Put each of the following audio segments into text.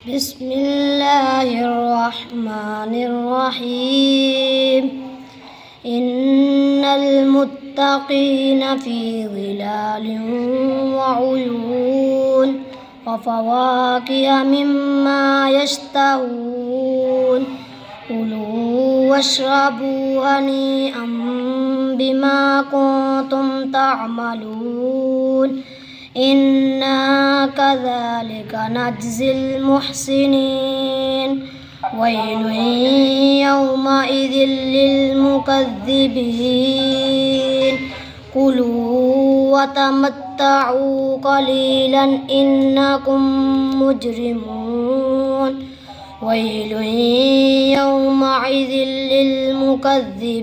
بسم اللہ الرحمن الرحیم ان المتقین فی ظلال وعیون وفواکہ مما یشتہون کلوا واشربوا ہنیئا بما کنتم تعملون انا كذلك نجزي المحسنين ويل يومئذ للمكذبين كلوا وتمتعوا قليلا إنكم مجرمون ويل يومئذ للمكذبين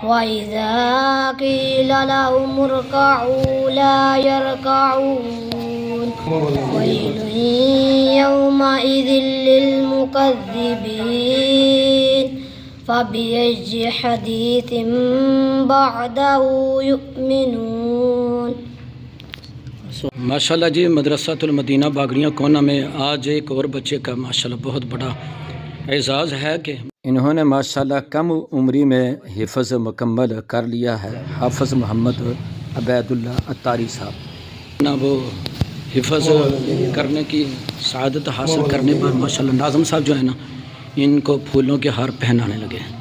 وَإِذَا قِيلَ لَهُمُ ارْكَعُوا لَا يَرْكَعُونَ وَيْلٌ يَوْمَئِذٍ لِّلْمُكَذِّبِينَ فَبِأَيِّ حَدِيثٍ بَعْدَهُ يُؤْمِنُونَ۔ ماشاءاللہ جی، مدرسۃ المدینہ باگڑیاں کونا میں آج ایک اور بچے کا ماشاءاللہ بہت بڑا اعزاز ہے کہ انہوں نے ماشاءاللہ کم عمری میں حفظ مکمل کر لیا ہے۔ حافظ محمد عبید اللہ اتاری صاحب نا، وہ حفظ کرنے کی سعادت حاصل کرنے پر ماشاءاللہ ناظم صاحب جو ہے نا، ان کو پھولوں کے ہار پہنانے لگے ہیں۔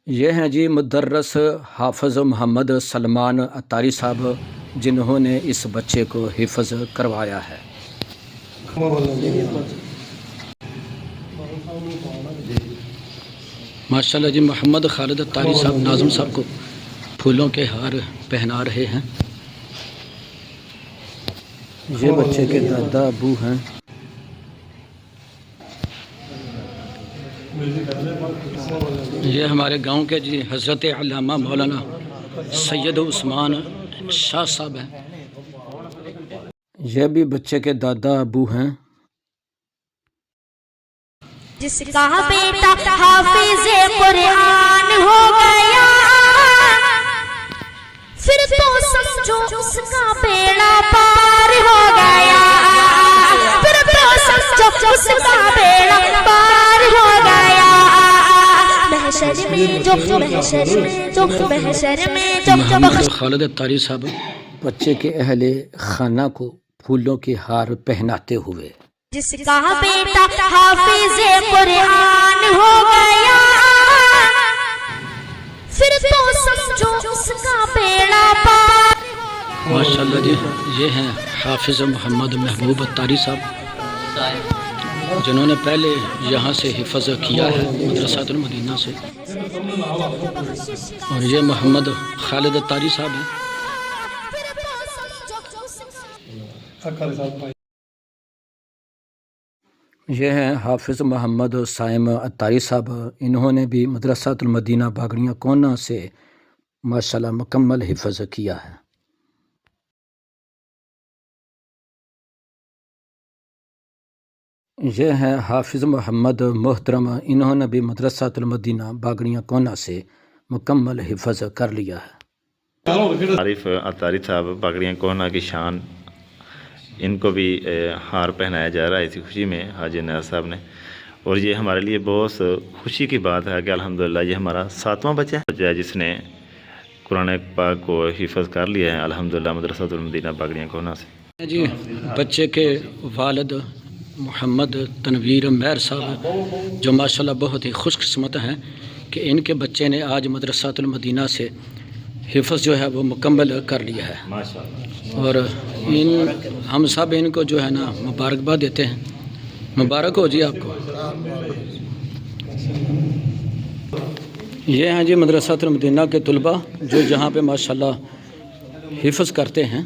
یہ ہیں جی مدرس حافظ محمد سلمان اتاری صاحب، جنہوں نے اس بچے کو حفظ کروایا ہے۔ ماشاءاللہ جی، محمد خالد اتاری صاحب ناظم صاحب کو پھولوں کے ہار پہنا رہے ہیں۔ یہ بچے کے دادا ابو ہیں۔ یہ ہمارے گاؤں کے جی حضرت علامہ مولانا سید عثمان شاہ صاحب ہیں۔ یہ بھی بچے کے دادا ابو ہیں۔ جس کا بیٹا حافظ قرآن ہو گیا، پھر تو سمجھو اس کا بیڑا پار ہو گیا، پھر تو سمجھو اس کا بیڑا پار ہو گیا۔ محمد خالد اتاری صاحب بچے کے اہل خانہ کو پھولوں کے ہار پہناتے ہوئے۔ جس کا بیٹا حافظ قرآن ہو گیا، پھر تو سمجھو اس کا بیڑا پار۔ ماشاءاللہ جی، یہ ہیں حافظ محمد محبوب اتاری صاحب، جنہوں نے پہلے یہاں سے حفظ کیا ہے مدرسۃ المدینہ سے، اور یہ محمد خالد اتاری صاحب ہیں۔ یہ ہیں حافظ محمد سائم اتاری صاحب، انہوں نے بھی مدرسۃ المدینہ باگڑیاں کونا سے ماشاءاللہ مکمل حفظ کیا ہے۔ یہ ہیں حافظ محمد محترم، انہوں نے بھی مدرسۃ المدینہ باگڑیاں کونا سے مکمل حفظ کر لیا ہے۔ عارف اتاری صاحب باگڑیاں کونا کی شان، ان کو بھی ہار پہنایا جا رہا ہے اسی خوشی میں حاجی نیاز صاحب نے، اور یہ ہمارے لیے بہت خوشی کی بات ہے کہ الحمدللہ یہ ہمارا 7واں بچہ ہے جس نے قرآن پاک کو حفظ کر لیا ہے الحمدللہ مدرسۃ المدینہ باگڑیاں کونا سے۔ جی، بچے کے والد محمد تنویر مہر صاحب، جو ماشاءاللہ بہت ہی خوش قسمت ہیں کہ ان کے بچے نے آج مدرسۃ المدینہ سے حفظ جو ہے وہ مکمل کر لیا ہے، اور ہم سب ان کو جو ہے نا مبارکباد دیتے ہیں۔ مبارک ہو جی آپ کو۔ یہ ہیں جی مدرسۃ المدینہ کے طلباء جو جہاں پہ ماشاءاللہ حفظ کرتے ہیں،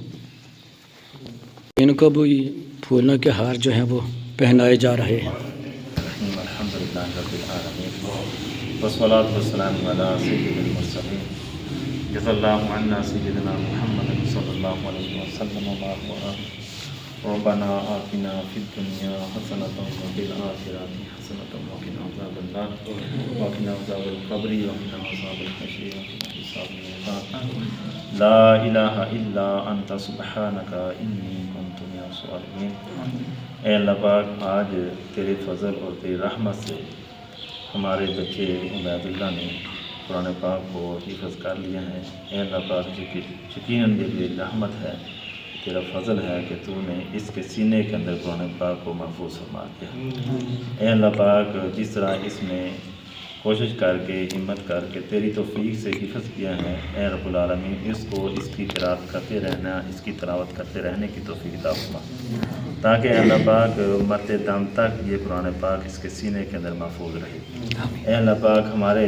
ان کو بھی پھولوں کے ہار جو ہیں وہ پہنائے جا رہے ہیں۔ الحمدللہ رب العالمین والصلاۃ والسلام علی سید المرسلین جزا اللہ عنا سیدنا محمد صلی اللہ علیہ وسلم وبارک ربنا آتنا في الدنيا حسنة وفي الآخرة حسنة وقنا عذاب النار وقنا عذاب القبر وقنا عذاب الحشر وقنا حساب الميزان لا إله إلا أنت سبحانك إني كنت من الظالمين۔ اے اللہ پاک، آج تیرے فضل اور تیری رحمت سے ہمارے بچے عبید اللہ نے قرآن پاک کو حفظ کر لیا ہے۔ اے اللہ پاک، یقیناً یہ تیری رحمت ہے، تیرا فضل ہے کہ تو نے اس کے سینے کے اندر قرآن پاک کو محفوظ فرما دیا۔ اے اللہ پاک، جس طرح اس نے کوشش کر کے ہمت کر کے تیری توفیق سے حفظ کیا ہے، اے رب العالمین اس کو اس کی قرأت کرتے رہنا، اس کی تلاوت کرتے رہنے کی توفیق عطا فرما، تاکہ اے اللہ پاک مرتے دم تک یہ قرآن پاک اس کے سینے کے اندر محفوظ رہے۔ اے اللہ پاک، ہمارے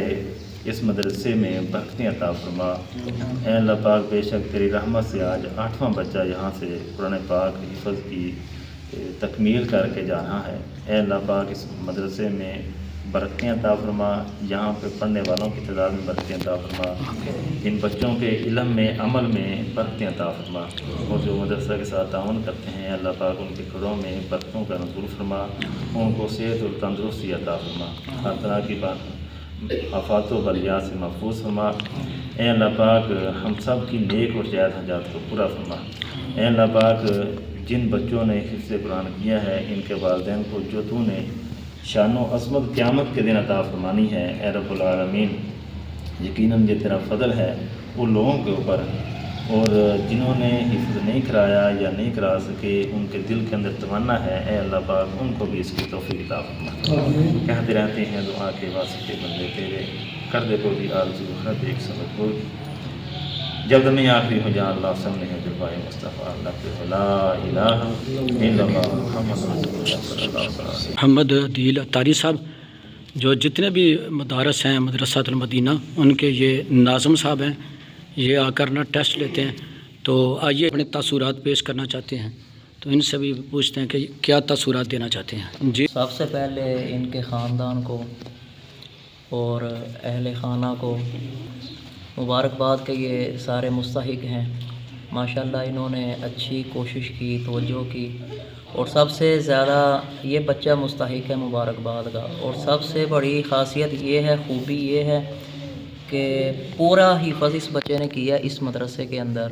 اس مدرسے میں برکتیں عطا فرما۔ اے اللہ پاک، بے شک تیری رحمت سے آج 8واں بچہ یہاں سے قرآن پاک حفظ کی تکمیل کر کے جا رہا ہے۔ اے اللہ پاک، اس مدرسے میں برکتیں عطا فرما، یہاں پہ پڑھنے والوں کی تعداد میں برکتیں عطا فرما، ان بچوں کے علم میں عمل میں برکتیں عطا فرما، اور جو مدرسہ کے ساتھ تعاون کرتے ہیں اللہ پاک ان کے گھروں میں برکتوں کا نزول فرما، ان کو صحت اور تندرستی عطا فرما، ہر طرح کی آفات و بلیات سے محفوظ فرما۔ اے اللہ پاک، ہم سب کی نیک اور جائز حاجات کو پورا فرما۔ اے اللہ پاک، جن بچوں نے حفظ قرآن کیا ہے ان کے والدین کو جو تو نے شان و عظمت قیامت کے دن عطا فرمانی ہے، اے رب العالمین یقیناً یہ تیرا فضل ہے ان لوگوں کے اوپر، اور جنہوں نے حفظ نہیں کرایا یا نہیں کرا سکے ان کے دل کے اندر تمنا ہے، اے اللہ پاک ان کو بھی اس کی توفیق عطا فرما۔ کہتے رہتے ہیں دعا کے واسطے بندے تیرے، کر دے کو بھی آرزو ہر ایک سبق ہو، جب میں آخری ہو جا اللہ سامنے ہے جلوائے مصطفیٰ اللہ کے لا الہ الا اللہ محمد رسول اللہ صلی اللہ علیہ وسلم۔ محمد عدیل اتاری صاحب، جو جتنے بھی مدارس ہیں مدرسۃ المدینہ، ان کے یہ ناظم صاحب ہیں، یہ آ کر نہ ٹیسٹ لیتے ہیں، تو آئیے اپنے تاثرات پیش کرنا چاہتے ہیں، تو ان سے بھی پوچھتے ہیں کہ کیا تاثرات دینا چاہتے ہیں۔ جی، سب سے پہلے ان کے خاندان کو اور اہل خانہ کو مبارکباد کہ یہ سارے مستحق ہیں، ماشاءاللہ انہوں نے اچھی کوشش کی، توجہ کی، اور سب سے زیادہ یہ بچہ مستحق ہے مبارکباد کا، اور سب سے بڑی خاصیت یہ ہے، خوبی یہ ہے کہ پورا حفظ اس بچے نے کیا اس مدرسے کے اندر،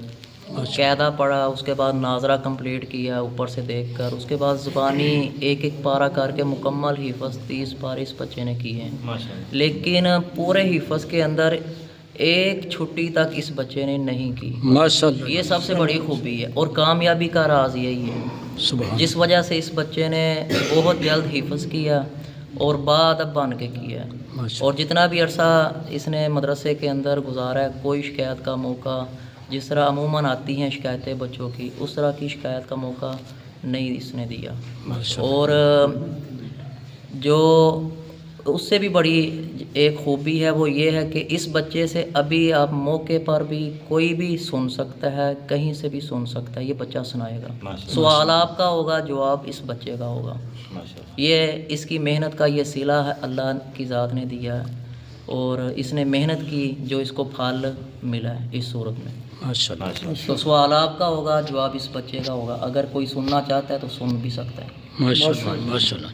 قاعدہ پڑھا، اس کے بعد ناظرہ کمپلیٹ کیا اوپر سے دیکھ کر، اس کے بعد زبانی ایک ایک پارہ کر کے مکمل حفظ 30 پارے اس بچے نے کیے ہیں، لیکن پورے حفظ کے اندر ایک چھٹی تک اس بچے نے نہیں کی، ماشاءاللہ، یہ سب سے بڑی خوبی ہے، اور کامیابی کا راز یہی ہے، سبحان، جس وجہ سے اس بچے نے بہت جلد حفظ کیا اور بادب بن کے کیا ہے، ماشاءاللہ، اور جتنا بھی عرصہ اس نے مدرسے کے اندر گزارا ہے، کوئی شکایت کا موقع، جس طرح عموماً آتی ہیں شکایتیں بچوں کی، اس طرح کی شکایت کا موقع نہیں اس نے دیا، ماشاءاللہ، اور جو اس سے بھی بڑی ایک خوبی ہے وہ یہ ہے کہ اس بچے سے ابھی آپ موقع پر بھی کوئی بھی سن سکتا ہے، کہیں سے بھی سن سکتا ہے، یہ بچہ سنائے گا، سوال آپ کا ہوگا، جواب اس بچے کا ہوگا، یہ اس کی محنت کا یہ صلہ ہے، اللہ کی ذات نے دیا ہے، اور اس نے محنت کی جو اس کو پھل ملا ہے اس صورت میں، ماشاءاللہ، تو سوال آپ کا ہوگا، جواب اس بچے کا ہوگا، اگر کوئی سننا چاہتا ہے تو سن بھی سکتا ہے۔ ماشاءاللہ، ماشاءاللہ۔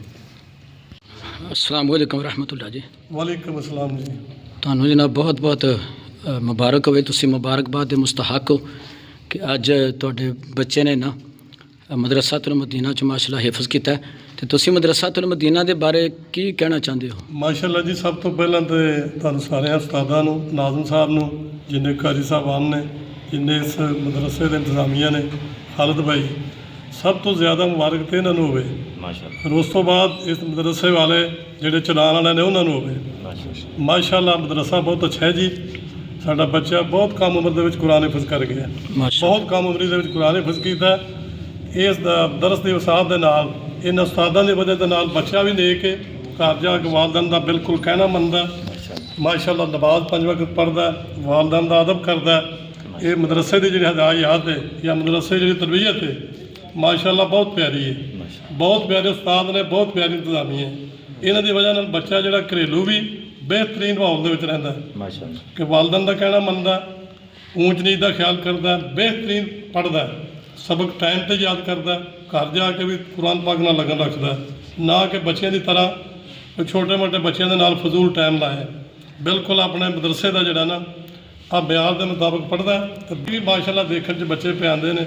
السلام علیکم ورحمۃ اللہ جی۔ وعلیکم السلام جی۔ ਤੁਹਾਨੂੰ ਜਨਾਬ ਬਹੁਤ ਬਹੁਤ ਮੁਬਾਰਕ ਹੋਵੇ, ਤੁਸੀਂ ਮੁਬਾਰਕਬਾਦ ਦੇ ਮੁਸਤਹਕ ਹੋ ਕਿ ਅੱਜ ਤੁਹਾਡੇ ਬੱਚੇ ਨੇ ਨਾ ਮਦਰਸਾਤੁਲ ਮਦੀਨਾ 'ਚ ਮਾਸ਼ਾਅੱਲਾ ਹਿਫਜ਼ ਕੀਤਾ ਤੇ ਤੁਸੀਂ ਮਦਰਸਾਤੁਲ ਮਦੀਨਾ ਦੇ ਬਾਰੇ ਕੀ ਕਹਿਣਾ ਚਾਹੁੰਦੇ ਹੋ? ਮਾਸ਼ਾਅੱਲਾ ਜੀ, ਸਭ ਤੋਂ ਪਹਿਲਾਂ ਤੇ ਤੁਹਾਨੂੰ ਸਾਰਿਆਂ ਉਸਤਾਦਾਂ ਨੂੰ, ਨਾਜ਼ਮ ਸਾਹਿਬ ਨੂੰ, ਜਿੰਨੇ ਕਾਜ਼ੀ ਸਾਹਿਬਾਨ ਨੇ, ਜਿੰਨੇ ਇਸ ਮਦਰਸੇ ਦੇ ਇੰਤਜ਼ਾਮੀਆ ਨੇ, ਖਾਲਦ ਭਾਈ, ਸਭ ਤੋਂ ਜ਼ਿਆਦਾ ਮੁਬਾਰਕ ਤੇ ਇਹਨਾਂ ਨੂੰ ਹੋਵੇ ਮਾਸ਼ਾਅੱਲਾ। ਫਿਰ ਉਸ ਤੋਂ ਬਾਅਦ ਇਸ ਮਦਰਸੇ ਵਾਲੇ ਜਿਹੜੇ ਚਲਾਉਣ ਵਾਲੇ ਨੇ ਉਹਨਾਂ ਨੂੰ ਹੋਵੇ ਮਾਸ਼ਾਅੱਲਾ। ਮਦਰਸਾ ਬਹੁਤ ਅੱਛਾ ਹੈ ਜੀ। ਸਾਡਾ ਬੱਚਾ ਬਹੁਤ ਕਮ ਉਮਰ ਦੇ ਵਿੱਚ ਕੁਰਾਨ ਹਿਫਜ਼ ਕਰ ਗਿਆ, ਬਹੁਤ ਕਮ ਉਮਰੀ ਦੇ ਵਿੱਚ ਕੁਰਾਨ ਹਿਫਜ਼ ਕੀਤਾ। ਇਸ ਦਾ ਦਰਸ ਦੀ ਵਸਾਤ ਦੇ ਨਾਲ, ਇਹਨਾਂ ਉਸਤਾਦਾਂ ਦੀ ਵਜ੍ਹਾ ਦੇ ਨਾਲ ਬੱਚਾ ਵੀ ਨੇਕ ਹੈ, ਘਰ ਜਾ ਕੇ ਵਾਲਦਨ ਦਾ ਬਿਲਕੁਲ ਕਹਿਣਾ ਮੰਨਦਾ, ਮਾਸ਼ਾਅੱਲਾ ਨਮਾਜ਼ 5 ਵਕਤ ਪੜ੍ਹਦਾ, ਵਾਲਦਨ ਦਾ ਅਦਬ ਕਰਦਾ। ਇਹ ਮਦਰਸੇ ਦੀ ਜਿਹੜੀ ਹਦਾਇਤ ਹੈ ਜਾਂ ਮਦਰਸੇ ਜਿਹੜੀ ਤਰਬੀਅਤ ਹੈ ਮਾਸ਼ਾਅੱਲਾ ਬਹੁਤ ਪਿਆਰੀ ਹੈ, ਬਹੁਤ ਪਿਆਰੇ ਉਸਤਾਦ ਨੇ, ਬਹੁਤ ਪਿਆਰੀ ਇੰਤਜ਼ਾਮੀ ਹੈ। ਇਹਨਾਂ ਦੀ ਵਜ੍ਹਾ ਨਾਲ ਬੱਚਾ ਜਿਹੜਾ ਘਰੇਲੂ ਵੀ ਬਿਹਤਰੀਨ ਮਾਹੌਲ ਦੇ ਵਿੱਚ ਰਹਿੰਦਾ ਮਾਸ਼ਾਅੱਲਾ, ਕਿ ਵਾਲਦਨ ਦਾ ਕਹਿਣਾ ਮੰਨਦਾ, ਊਂਚ ਨੀਚ ਦਾ ਖਿਆਲ ਕਰਦਾ, ਬਿਹਤਰੀਨ ਪੜ੍ਹਦਾ। ਸਬਕ ਟਾਈਮ ਤੇ ਯਾਦ ਕਰਦਾ, ਘਰ ਜਾ ਕੇ ਵੀ ਕੁਰਾਨ ਪਾਕ ਨਾਲ ਲਗਨ ਰੱਖਦਾ, ਨਾ ਕਿ ਬੱਚਿਆਂ ਦੀ ਤਰ੍ਹਾਂ ਛੋਟੇ ਮੋਟੇ ਬੱਚਿਆਂ ਦੇ ਨਾਲ ਫਜ਼ੂਲ ਟਾਈਮ ਲਾਇਆ। ਬਿਲਕੁਲ ਆਪਣੇ ਮਦਰਸੇ ਦਾ ਜਿਹੜਾ ਨਾ ਆ ਬਿਆਨ ਦੇ ਮੁਤਾਬਕ ਪੜ੍ਹਦਾ ਤੇ ਵੀ ਮਾਸ਼ਾਅੱਲਾ ਦੇਖਣ 'ਚ ਬੱਚੇ ਪਏ ਆਉਂਦੇ ਨੇ।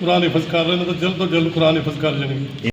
ਕੁਰਾਨ ਹਿਫਜ਼ ਕਰ ਰਹੇ ਨੇ ਤਾਂ ਜਲਦ ਤੋਂ ਜਲਦ ਕੁਰਾਨ ਹਿਫਜ਼ ਕਰ ਜਾਣਗੇ।